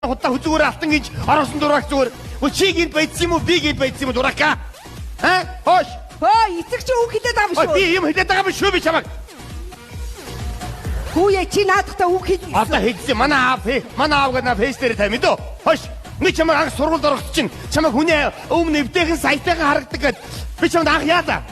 худаа хүзүүгээр алтан гэж ороосон дурак зүгээр. Чи гинт байдсан юм уу? Би гинт байдсан юм уу дурака? Хоош. Эцэг чи үг хэлээд байгаа юм шүү. Би юм хэлээд байгаа юм шүү би чамаг. Хүүе чи наадахтаа үг хэлсэн. Одоо хэлсэн манай аав гэдэг фейс дээр тавь мэдөө. Хоош. Би чамаг анх сургуульд орох чинь чамаг хүний өмнө эвтэйхэн саятайхан харагдаг гэд би чамд анх яада.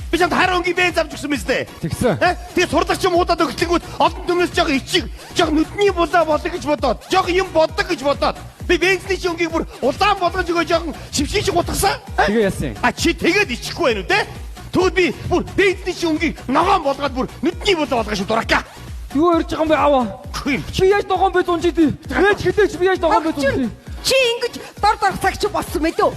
Би чамд хараа өнгийн бенз авч өгсөн мэт. Тэгсэн. Тэгээ сурдаг ч юм удаад өгтлэнгүүд олон түмнээс жоо ичиг жоо нүдний булаа болоо гэж бодоод жоо юм боддог гэж бодоод би бензний чи өнгийг бүр улаан болгож өгөө жоо шившиж гутгасан. Тэгээ яасан. Чи тэгээд ичихгүй байв үү те? Тэгвэл би бүр бензний чи өнгийг ногоон болгоод бүр нүдний булаа болгож дурака. Юу ярьж байгаа юм бэ аваа? Би яаж ногоон бай зунжид. Яаж хэлээч би яаж ногоон бай зунжид. Чи ингэж дор цагч болсон мэт үү?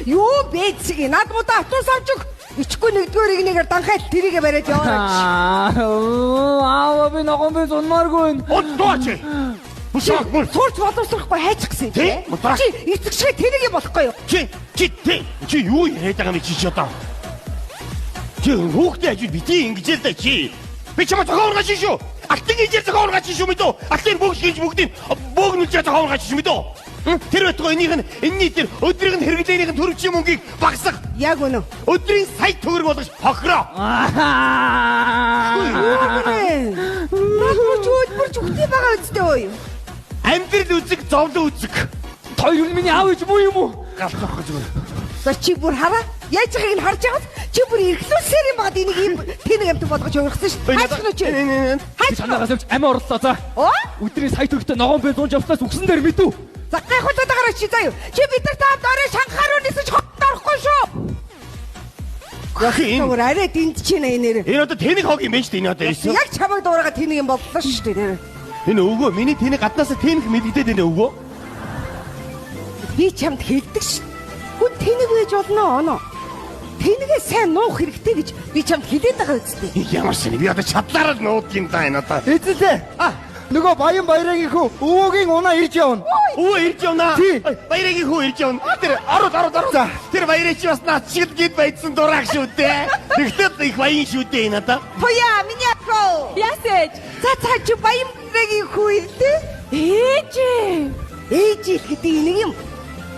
Юу бэцэг наадмуудаа автобус авч өг. Ичгүй нэгдүгээр игнэгээр данхаад тэрийгэ бариад яваач. Аа би ногоон бай зунмааргүй. Оттооч. Бушаак бүр сурч боловсрохгүй хайчихсан тий. Чи эцэг шиг тэрийгэ болохгүй юу? Чи юу яриад байгаа юм чи одоо? Чи хүүхдээ ажил бити ингэж л да чи. Би чамаа зохиоргож шүү. Алтан гэж зохиоргож шүү мэдөө. Алтан бүгд гэж бүгдийн бөөгнүүлж зохиоргож шүү мэдөө. Тэр байтугай энэний тэр өдрийн хэрэглээнийхэн төрөв чи мөнгийг багсах. Яг үнэ. Өдрийн сая төгрөг болгож хохроо. Наадмууч өдөрч үхтэй байгаа үстэй ой. Амьдрал үзэг, зовлон үзэг. Хоёр миний аав ээж муу юм уу? Галзах гэж байна. За чи бүр хараа. Яаж байгааг нь харж байгаад чи бүр эргэлүүлсээр юм багад энийг ийм тэнэг амт болгож өөргсөн шүү. Хайчих нь чи. Би чанаагаас авч амиа орлоо за. Өдрийн сая төгрөгтэй ногоон бай зунж авснаас үгсэн дээр мэдв. За гайхуулаад байгаарай чи заяа. Чи бид нар таавд орой шанхаар үнэсэж орохгүй шүү. Гэх арай динд чи нэ. Энэ одоо тэнэг хог юм байна шүү дээ энэ одоо ирсэн. Яг чамайг дуурайгаа тэнэг юм боллоо шүү дээ. Энэ өвгөө миний тэнэг гаднаасаа тэнэг мэддээд байна өвгөө. Би чамд хэлдэг шүү. Хүн тэнэг байж болно оноо. Тэнэгээ сайн нуух хэрэгтэй гэж би чамд хэлээд байгаа үстэй. Ямар шин би одоо чадлаараа нууд юм да энэ одоо. Эцэлээ. Нөгөө баян баярагийн хүү өвөгийн унаа ирж явна. Өвөө ирж явна. Баярагийн хүү ирж явна. Тэр ороод. Тэр баярыг чи бас наад шиг гээд байдсан дурак шүү дээ. Тэгтээ их баян шүү дээ энэ одоо. Поя миний апро. Ясэж. За чи баян баярагийн хүү ирлээ. Ээж гэдэг нэг юм.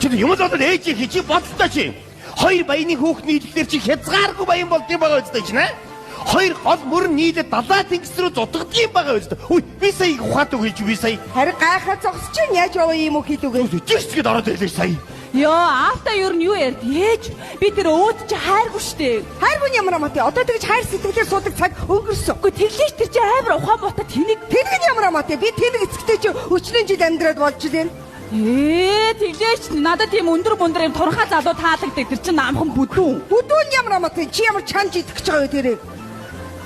Чи юм л одоо ээж чи бодлоо чи. Хоёр баяны хүүхний хэлээр чи хязгааргүй баян болд юм байгаа үстэй чи нэ? Хоёр гол мөрөн нийлээд далаа тэнгис рүү зутгдаг юм байгаа үстэй. Үгүй би сая ухаад өгөөч би сая. Харин гайхаа зогсож чинь яаж яваа юм уу хийдүүгээ. Жигсгээд ороод ирлээ сая. Йоо, аавтаа юу нь юу ярд? Ээж, би тэр өөд чи хайргүй штэ. Хайргүй ямар амаатай. Одоо тэгж хайр сэтгэлээр суудаг цаг өнгөрсөн. Үгүй тэглэж тэр чи амар ухаан бота тэнэг. Тэнэг нь ямар амаатай. Би тэнэг эцэгтэй чи өчнөн жил амьдраад болж байна. Тэглэж надад тийм өндөр юм турхаа залуу таалагддаг. Тэр чин намхан бүдүүн. Бүдүүн ямар амаатай. Чи ямар чанж идэх гэж байгаа юу тэрийг?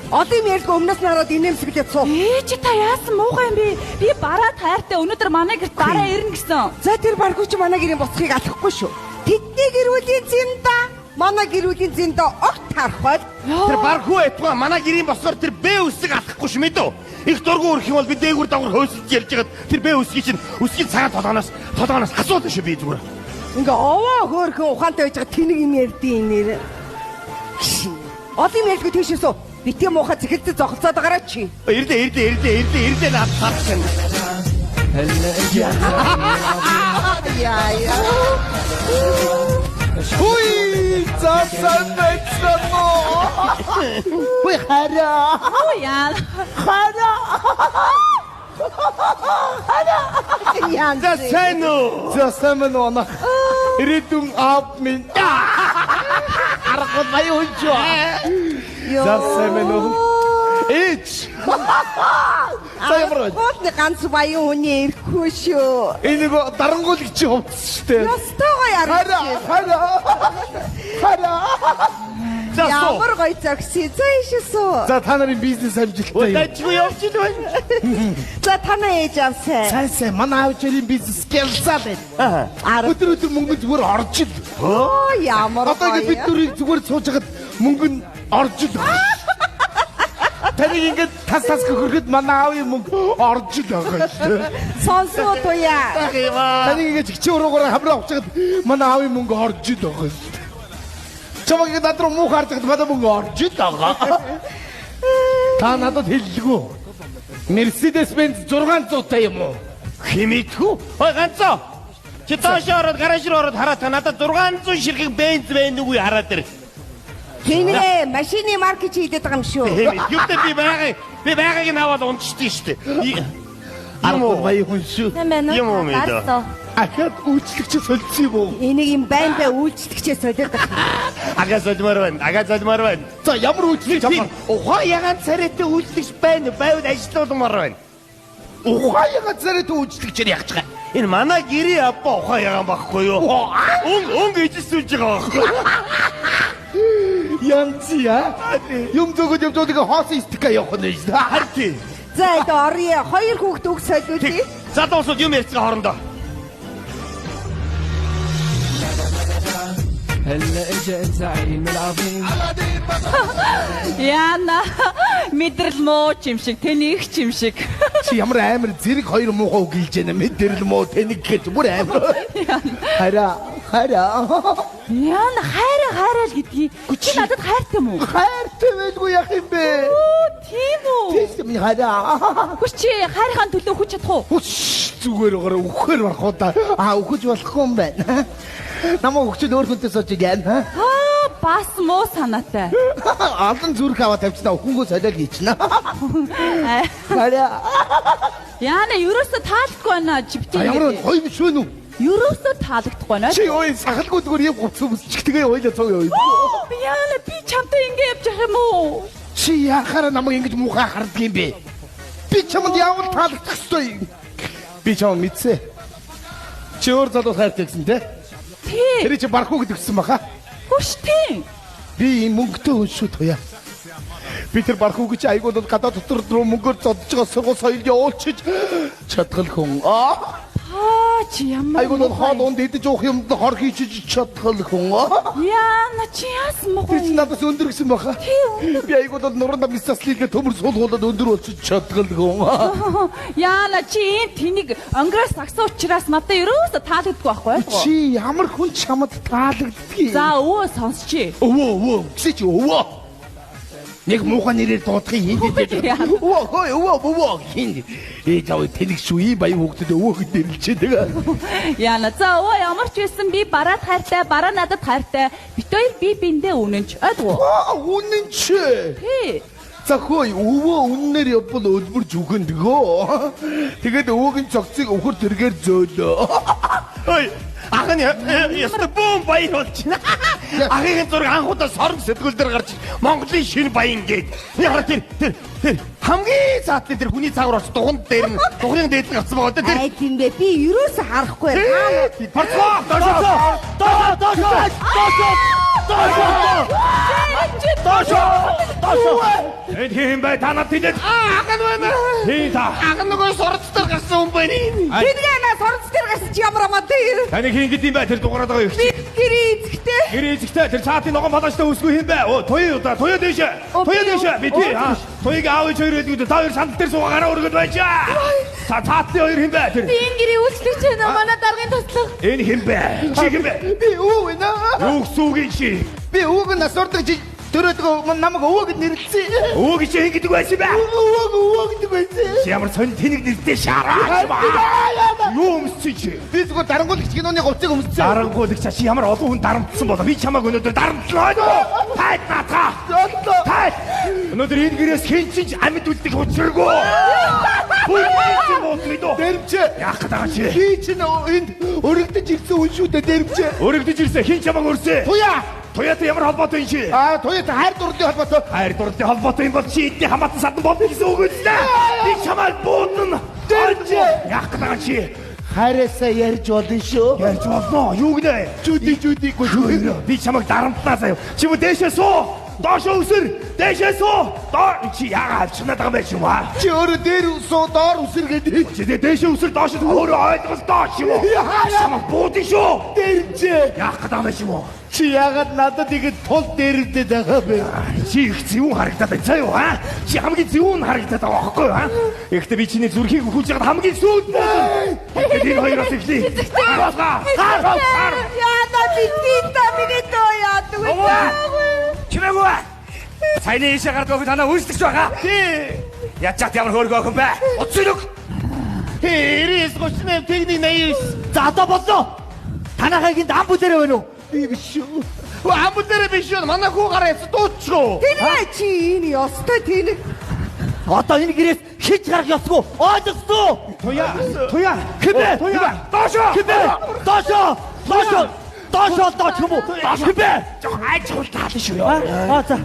Одоо юм ярьдгүй өмнөөс нь хараад инээмсэглээд суу. Чи та яасан муухай юм бэ? Би бараа таартай өнөөдөр манай гэрт дараа ирнэ гэсэн. За тэр бархуу чи манай гэрийн боцхийг алахгүй шүү. Тэдний гэрүүлийн зинда манай гэрүүлийн зинда огт тарах бол тэр бархуу этгаа манай гэрийн босгоор тэр бэ үсэг алахгүй шүү мэдөө. Их дургу өрөх юм бол би дээгүр дагвар хөөсөж ярьж хагаад тэр бэ үсгийг чинь үсгийн цагаан толгоноос асуусан шүү би зүгээр. Ингээ овоо хөөрхөн ухаантай байж байгаа тэнэг юм ярьдیں нэр. Одоо юм ярьдгүй тийшээ суу. Битгий муухай зэхэлцээ зогцоод байгаараа чи. Ирлээ наад тарсан. Яа. Хүй засан мэцэн моо. Хүй хараа. Яа. Яан. За сайн уу? За сайн мөн. Ирээдүйн аав минь. Аргууд баян хүнчөө. За сайн мөн. Ээж. Хөөд ганц баян хүний ирэхгүй шүү. Энэ нэг дарангуул чи хувцс штэ. Ястойгоо яруу. Хараа. Ямар гоё зогсъё. За ишээсөө. За та нарын бизнес амжилттай. Дайчгүй явж ил байна. За танаа ээж авсаа. Сайн манай аавчрын бизнес гялсаа байна. Өдөр мөнгө зүгээр орж ил. Оо ямар одоо ингэ бид дөрийг зүгээр суужгаад мөнгө нь орж ил. Таныг ингэж тас хөрөхөд манай аавын мөнгө орж ил байгаа шүү. Сонсоо туяа. Таныг ингэж хичээ уруугаар хамраа авчихад манай аавын мөнгө орж ил байгаа шүү. Чамаг над руу муу харж байгаа манай мөнгө орж ил байгаа. Та надад хэллэгүү. Mercedes-Benz 600 та юм уу? Химитгүй. Ой ганцоо. Чи доош ороод гараж руу ороод хараад та надад 600 ширхэг бенз байна уу хараад ир. Тэнэ машины маркет хийдэг юм шүү. Юутай би байгааг нь аваад унцчихсан шүү дээ. Аргууд баян хүн шүү. Юм уу мэдээ. Ахад үйлчлэгч солилцсон юм уу? Энийг юм байн бай үйлчлэгчээ солиод байгаа. Ага солимоор байна. За ямар үйлчлэгч Тийм. Ухаан царайтай үйлчлэгч байна. Байвал ажилуулмаар байна. ухаан царайтай үйлчлэгчээр ягч байгаа. Энэ манай гэрээ апа ухаан байхгүй юу? Өнгө эзэсүүлж байгаа байхгүй. Янзия. Юм зөгөөд хоосон стика явах нь шүү. Харин. За энэ орё 2 хүүхд үг солиулъя. Залуусууд юм ярьцгаа хоорондоо. هلا اجا الزعيم العظيم Яна мэдрэл муу ч юм шиг, тэнийх ч юм шиг. Чи ямар амар зэрэг хоёр муухай үг хэлж байна. Мэдэрл муу тэнэг гэж бүр амар. Хараа. Яна хайраа л гэдгийг. Чи надад хайртай мүү? Хайртай байлгүй яах юм бэ? Тийм үү? Тэсэм хараа. Хүч чи хайрхаан төлөө хүч чадах уу? Зүгээр гараа өгөхөр барах удаа. Өгөж болохгүй юм байна. Намаа өгчөд өөр хүнтэй сууж яана. Бас муу санаатай. Алдан зүрх аваа тавьчихна өхөнгөө солиод хийчихнэ. Хараа. Яна ерөөсө таалдахгүй байна жиптэй. Ямар гоё биш вэ нү? Ерөөсө таалагдахгүй байна. Чи ой сахалгүй зүгээр юм гоц өмсчихтэйгээ ойлоо цог ой. Яна би чамтай ингэ явж байгаа юм уу? Чи яхаараа намайг ингэж муухай харддаг юм бэ? Би чамд яавал таалагдах ёстой. Би чам мэдсэ. Чи өөр залуу хайртай гэсэн те? Тий. Тэр чи барахгүй гэдгсэн баха. Хүч тийм. Би ийм мөнгөтэй хүн шүү тоя. Би тэр барахгүй гэж айгууд гадаа дотор руу мөнгөөр зодж байгаа сургууль соёл явуулчих чадгал хүн. Чи ямар Айгууд хоол унд идэж уух юмд хор хийчих чадгал хүн. Яна чи яасан муу? Би надаас өндөр гэсэн баха. Би айгууд нуруу намсаас лилгээ төмөр суулгуулад өндөр болчих чадгал хүн. Яна чи энэ тэнийг онгороос сагсан учраас надад ерөөсө таалагдахгүй байхгүй юу? Чи ямар хүн чамд таалагддгийг. За өвөө сонсчи. Өвөө чи өвөө. Нэг муухай нэрээр дуудахын хинт. Өвөө хин. Тав тэнэг шүү баян хүүхдэд өвөө гэд нэрлчээд байгаа. Яна за өвөө ямар ч байсан би бараад хайртай, бараа надад хайртай. Бид хоёр би биндээ үнэнч. Ойдгоо. Үнэн чи. Тий. За хөөе өвөө үннээр явбал өлбөрж үгэндгөө. Тэгээд өвөөгийн цогцыг өвхөр тэргээр зөөлөө. Ой, ахын яста бом баяр болчихно. Ахын зураг анхудаа сорон сэтгүүл дээр гарч Монголын шинэ баян гээд. Яа тэр хамгийн цаатны тэр хүний цаагаар орч дугунд дээр нь дугрын дээд нь гацсан байгаа тэр. Ай тийм бэ. Би юусоо харахгүй. Энд хэм бай танаа тэдэд. Ахын байна. Тий та. Ахын нөгөө сурцтай гарсан хүн байна. Тэдгээ на сурц дээр гарсан чи ямар амаа дээр. Таны хин гэдэм бай тэр дугаараад байгаа юм. Би гэрээ эзэгтэй. Гэрээ эзэгтэй тэр цаатын ногоон балаачтай үсгүй юм бай. Туяа дэше. Би тий. Туяаг аавч хоёр хэлгүүд та хоёр сандал дээр суугаа гараа өргөд байжаа. Цаатын хоёр юм бай тэр. Би энэ гэрээ үйлчлэгч байна. Манай даргын туслах. Энэ хэм бай. Чи хэм бай. Би өвөө байна. Юу сүүгийн чи. Би өвөг нас ордог чи төрөөдгөө намайг өвөө гэд нэрлэсэн. Өө гэж хин гэдэг байсан бай. Өвөө гэдэг байсан. Чи ямар сонь тэнэг нэртэй шараа. Юу өмсөж чи? Би зүгээр дарангуулагч киноны говцыг өмссөн. Дарангуулагч чи ямар олон хүн дарамтсан болоо. Би чамааг өнөөдөр дарамтлаа. Тайд натаа. Тайд. Өнөөдөр энэ гэрээс хэн ч амьд үлдэх учиргүй. Дэрвчээ. Яах гэдэг чи? Би чинь энд өргөдөж ирсэн хүн шүү дээ дэрвчээ. Өргөдөж ирсэн хэн чамааг өрсөө? Туяатай ямар холбоотой юм чи? Туяатай хайр дурлалын холбоотой. Хайр дурлалын холбоотой юм бол чи эдний хамаатан садан болно гэсэн үг үстэй. Би чамайг буудна. Дэрвчээ. Яах гэдэг чи? Хайрасаа ярьж болно шүү. Ярьж болно. Юу гэнэ? Чүдийгүй шүү. Би чамайг дарамтлаа заяа. Чи мө дээшээ суу. Доошоо үсэр. Дээшээ суу. Чи яагаад авчихнаад байгаа юм бэ чи маа? Чи өөрөө дээр суу доор үсэр гэдэг. Чи дээшээ үсэр доошоо өөрөө ойлгос доош юм уу? Чамайг буудын шүү. Дэрвчээ. Яах гэдэг юм чи мөө? Чи яагаад надад ингэ тул дээрвдэд байгаа бэ? Чи их зөвүүн харагдаад байна заа юу аа? Чи хамгийн зөвүүн харагдаад байгаа байхгүй юу аа? Ихтэй би чиний зүрхийг өхүүлж ягаад хамгийн сүүлд байна. Тэгээд энэ хоёроос эхлэе. Яна битта минутоо яадаг. Чимээгүй. Цайны ийшээ гардаг танаа үйлчлэгч байгаа. Тий. Ячаад ямар хөөргөө охин бэ? Уцсүлэг. 39 техник 89. За одоо боллоо. Танахыг энд ам бүлэрээ байна уу? Би биш үү? Амбул дээр биш үү? Манай хүү гараа яц дуучгүй. Тэргээ чи энэ ёстой тэнэг. Одоо энэ гэрээс хич гарах ёсгүй. Ойлгосноо? Туя. Хэмээ. Доошоо. Доошоо юм уу? Хэмээ. Айчгүй таална шүү. За.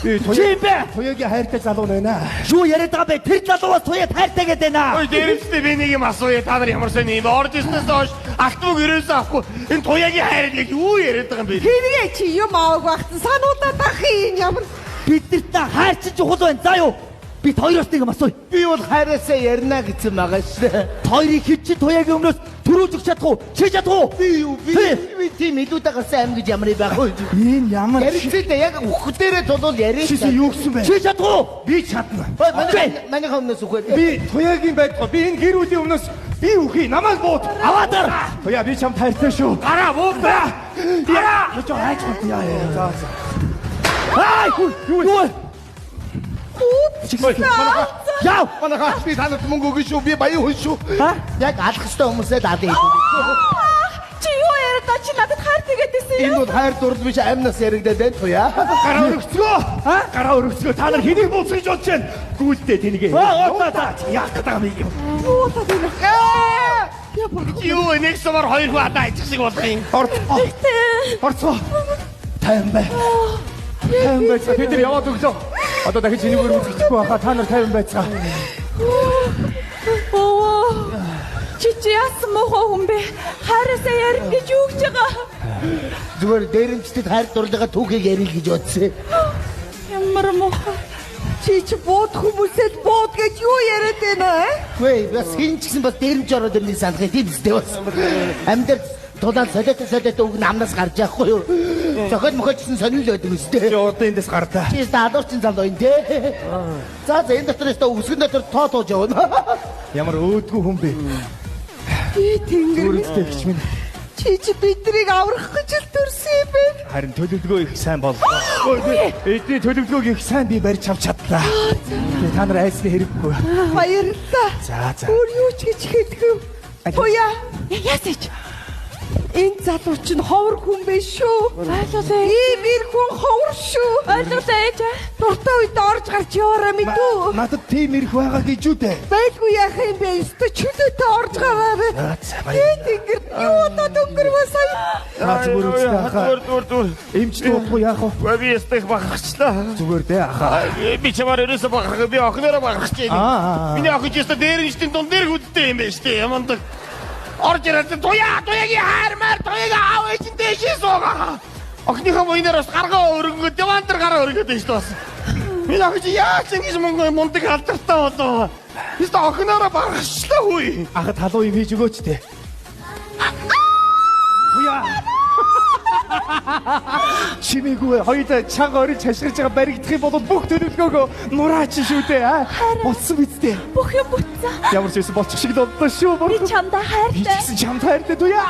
Хэмээ. Туягийн хайртай залуу байна. Юу яриад байгаа бэ? Тэр залуугаас туяа тайртай гэдэг байна. Ой дээрэмстэй би нэг юм асууя. Та нар ямар сайн юм орж ирснээс хойш алтмог ерөөсөө авахгүй. Энэ туягийн хайр яг юу яриад байгаа юм бэ? Тэргээ чи юм аавг багтсан сануудаа дахин ямар Биднэрт хайр чинь чухал байна. За юу? Бид хоёроос нэг юм асууя. Би бол хайраасаа ярина гэсэн байгаа шүү. Хоёрыг хич чи туягийн өмнөөс төрүүлж чадах уу? Чи чадах уу? Би тийм илүүтэй гарсан аим гэж ямар байх вэ? Энэ ямар Ярилцээ яг үхэх дээрээ тулвал ярина. Чи юу гэсэн бэ? Чи чадах уу? Би чадна. Манай өмнөөс үхээд. Би туяагийн байдгаа би энэ гэр бүлийн өмнөөс би үхий намайг бууд Аваад ар. туяа би чамд хайртай шүү Гараа буугаа. Гараа. Чи хайж бод яа за Ай! Юу? Яа! Манайхаас би танад мөнгө өгнө шүү. Би баян хүн шүү. Яг алах ёстой хүмүүсээ даад ийм. Чи юу яриад та чи надад хайртай гэдээсэн Энэ бол хайр дурлал биш амнаас яригдаад байна туяа. гараа өргөцгөө гараа өргөцгөө та нар хэнийг бууцгаж бодож байна гүйлдээ тэнийгээ яах гэдэг юм Юу нэг сумар хоёр хүн адаа ичх шиг болох юм. орцоо тайван бай бид нар яваад өглөө одоо дахиж энийг өргөцөхгүй байхаа та нар тайван байцгаа Оо. Чи яасан мохоо хүн бэ? Хайраасаа ярина гэж юу гэж байгаа? Зүгээр дээрэмчдэд хайр дурлалгаа түүхийг ярил гэж бодсон. Ямар мохоо. чи бууд хүмүүсэд бууд гэж юу яриад байна аа? Вэ бас хин ч гэсэн бас дээрэмч ороод ирний санах тийм үстэй бас. Амьдар тулаан солиотой үг намнаас гарч яахгүй юу? Зохиол мохоочсон сонирл байдаг үстэй. одоо эндээс гардаа Чи даадуурчин залуу юм те. За энэ дотроос та үсгэн дотор тоо явна. ямар өөдгөө хүн бэ Би тэнгэр өөрөөсөө гिच минь чи биднийг аврах гэж л төрсөн юм бэ? харин төлөвлөгөө их сайн бол эдний төлөвлөгөөг их сайн би барьж авч чадлаа тэгээ та нар айсны хэрэггүй Баярлалаа. за Өөр юу ч гэж хэлэхгүй. Туяа. Яасаж. Энэ залуу чинь ховор хүн биш шүү. Ойлголоо. Ийм ир хүн ховор шүү. Ойлголоо ээж. Дуртай үед орж гарч яваараа мэдүү. надад тийм ирэх байгаа гэж үү дээ Байлгүй яах юм бэ? Өстө чөлөөтэй орж гараарай. Тэнгэр юу удаад өнгөрвөө сая. зүгээр үстэй хаа Дүр. эмч дуудахгүй яах вэ Би ястах багчлаа. зүгээр дээ хаа Би чамаар ерөөсө багах би охинороо багах гэж. Миний охин ч яста дээрэмчдийн дунд дээр хүдтэй юм байна штэ. Ямандаг. Орж ирээд туяагийн хайрмаар туяагийн аав ээжин дэшээ суугаа. Охиныхоо воинероос гаргаа өргөнгөө дивантар гараа өргөд байж бас. Миний охин чи яаж ингэж мундаг алдартай болоо. Бист охинороо багашлаа хүй. ахад халуун юм хийж өгөөч дээ Туяа чимээгүй хоёулаа чанга орж хашгирж байгаа баригдах юм бол бүх төлөвлөгөөгөө нураач шүү дээ болсон биз дээ Бүх юм буцаа. ямар ч байсан болчих шиг боллоо шүү Би чамдаа би ч хайртай. гэсэн чамд хайртай туяа